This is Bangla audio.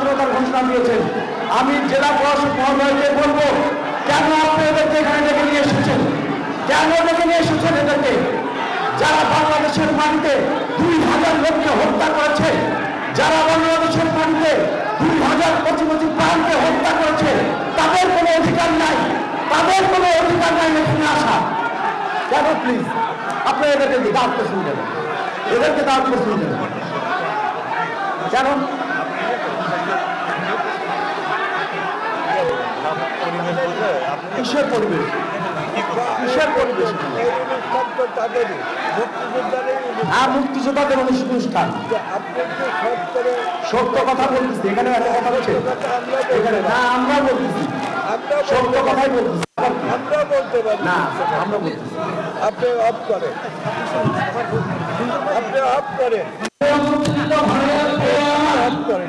স্বাধীনতার ঘোষণা দিয়েছেন। আমি জেলা প্রশাসক মহোদয়কে বলবো, কেন আপনি এদেরকে এখানে ডেকে নিয়ে এসেছেন? কেন ডেকে নিয়ে এসেছেন এদেরকে? যারা বাংলাদেশের মাটিতে 2000 লোককে হত্যা করেছে, যারা বাংলাদেশের মাটিতে 2000 কচি কচি প্রাণকে হত্যা করেছে, তাদের কোনো অধিকার নাই, তাদের কোনো অধিকার নাই এখানে আসা। কেন? প্লিজ আপনি এদেরকে দাওয়াত করছেন কেন? এদেরকে দাওয়াত করছেন কেন? কেন? কিসের পরিবেশ? কিসের পরিবেশ? হ্যাঁ, মুক্তিযোদ্ধাদের অনুষ্ঠান। সত্য কথা বলতেছি, এখানে একটা কথা বলছে এখানে না, আমরা বলতেছি সত্য কথাই বলতেছি। আমরা বলতে পারি না, আমরা বলতেছি। আপনি অফ করেন, আপনি অফ করেন।